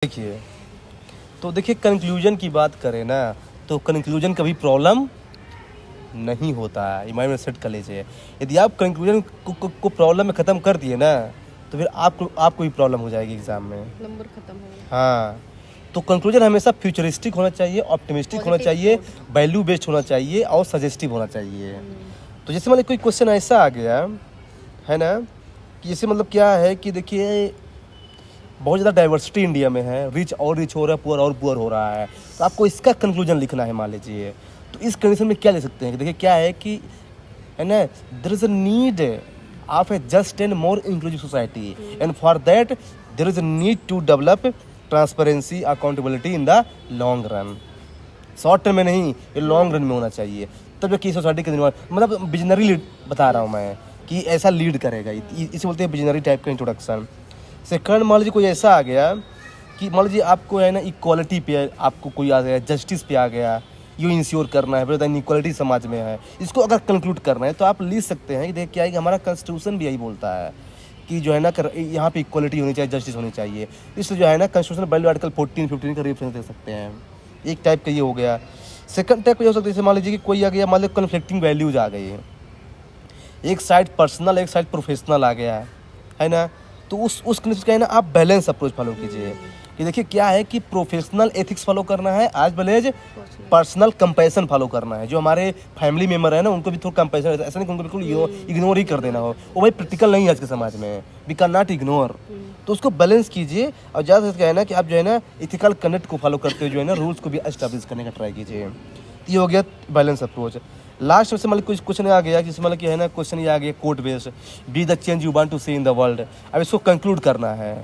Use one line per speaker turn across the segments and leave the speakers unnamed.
देखिए देखिए कंक्लूजन की बात करें ना, तो कंक्लूजन कभी प्रॉब्लम नहीं होता है। ये माइंड में सेट कर लीजिए। यदि आप कंक्लूजन को प्रॉब्लम में ख़त्म कर दिए ना, तो फिर आपको भी प्रॉब्लम हो जाएगी एग्जाम में,
नंबर खत्म हो गया।
हाँ। तो कंक्लूजन हमेशा फ्यूचरिस्टिक होना चाहिए, ऑप्टिमिस्टिक होना चाहिए, वैल्यू बेस्ड होना चाहिए और सजेस्टिव होना चाहिए। तो जैसे मतलब कोई क्वेश्चन ऐसा आ गया है ना, कि जैसे मतलब क्या है कि देखिए बहुत ज़्यादा डाइवर्सिटी इंडिया में है, रिच और रिच हो रहा है, पुअर और पुअर हो रहा है, तो आपको इसका कंक्लूजन लिखना है मान लीजिए। तो इस कंडीशन में क्या लिख सकते हैं कि देखिए क्या है कि है ना, there is a need of a just and more inclusive society and for that there is a need to develop transparency accountability in the long run. Short term में नहीं, ये लॉन्ग रन में होना चाहिए, तब जाके सोसाइटी के निर्माण, मतलब विजनरी लीड बता रहा हूँ मैं कि ऐसा लीड करेगा। इसे बोलते हैं विजनरी टाइप का इंट्रोडक्शन। सेकंड, मान लीजिए कोई ऐसा आ गया कि मान लीजिए आपको है ना इक्वालिटी पे आपको कोई आ गया, जस्टिस पे आ गया, ये इंश्योर करना है, फिर इक्वालिटी समाज में है, इसको अगर कंक्लूड करना है तो आप लिख सकते हैं कि देखिए क्या है कि हमारा कॉन्स्टिट्यूशन भी यही बोलता है कि जो है ना यहाँ पे इक्वालिटी होनी चाहिए, जस्टिस होनी चाहिए। इसलिए जो है ना कॉन्स्टिट्यूशन वैल्यू आर्टिकल 14-15 का रेफरेंस दे सकते हैं। एक टाइप का ये हो गया। सेकंड टाइप का हो सकता है, जैसे मान लीजिए कि कोई आ गया, मान लीजिए कन्फ्लिक्टिंग वैल्यूज आ गई है, एक साइड पर्सनल एक साइड प्रोफेशनल आ गया है ना, तो उस कंडीशन का है ना आप बैलेंस अप्रोच फॉलो कीजिए कि देखिए क्या है कि प्रोफेशनल एथिक्स फॉलो करना है as well as personal compassion follow करना है। जो हमारे फैमिली मेम्बर है ना उनको भी थोड़ा कंपैशन, ऐसा नहीं कि उनको बिल्कुल इग्नोर ही कर देना हो, वो भाई प्रैक्टिकल नहीं है आज के समाज में, वी कैन नॉट इग्नोर। तो उसको बैलेंस कीजिए और ज़्यादा से क्या है ना कि आप जो है ना इथिकल कंडक्ट को फॉलो करते हुए जो है ना रूल्स को भी एस्टैब्लिश करने का ट्राई कीजिए। ये हो गया बैलेंस अप्रोच। लास्ट में से मतलब कुछ क्वेश्चन आ गया जिसमें मतलब कि है ना क्वेश्चन ये आ गया quote based, be the change you want to see in the world. अब इसको कंक्लूड करना है,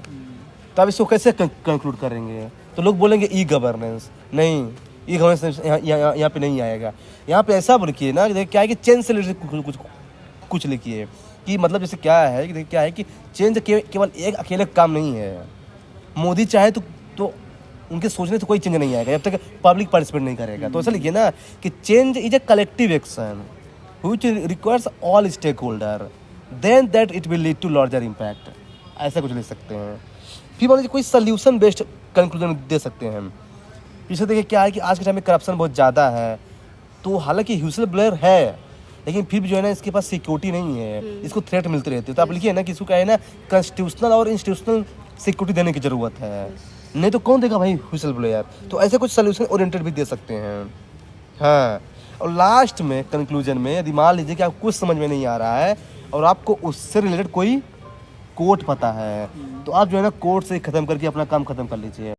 तो अब इसको कैसे कंक्लूड करेंगे? तो लोग बोलेंगे ई गवर्नेंस, नहीं, ई गवर्नेंस यहाँ पे नहीं आएगा। यहाँ पे ऐसा लिखिए ना कि क्या है कि चेंज से रिलेटेड कुछ लिखिए कि मतलब जैसे क्या है कि क्या है कि चेंज केवल एक अकेले काम नहीं है। मोदी चाहे तो उनके सोचने से कोई चेंज नहीं आएगा जब तक पब्लिक पार्टिसिपेट नहीं करेगा। तो ऐसा लिखिए ना कि change is a collective action which requires all stakeholder, then that it will lead to larger impact. ऐसा कुछ लिख सकते हैं। फिर मान लीजिए कोई सोल्यूशन बेस्ड कंक्लूजन दे सकते हैं हम। जैसे देखिए क्या है कि आज के टाइम में करप्शन बहुत ज़्यादा है, तो हालांकि ह्यूसल ब्लेयर है लेकिन फिर भी जो है ना इसके पास सिक्योरिटी नहीं है, इसको थ्रेट मिलते रहते हैं। तो आप लिखिए ना कि इसको क्या है ना कॉन्स्टिट्यूशनल और इंस्टीट्यूशनल सिक्योरिटी देने की ज़रूरत है, नहीं तो कौन देगा भाई व्हिसल ब्लोअर। तो ऐसे कुछ सोल्यूशन ओरिएंटेड भी दे सकते हैं, हाँ। और लास्ट में कंक्लूजन में यदि मान लीजिए कि आपको कुछ समझ में नहीं आ रहा है और आपको उससे रिलेटेड कोई कोट पता है, तो आप जो है ना कोट से ख़त्म करके अपना काम ख़त्म कर लीजिए।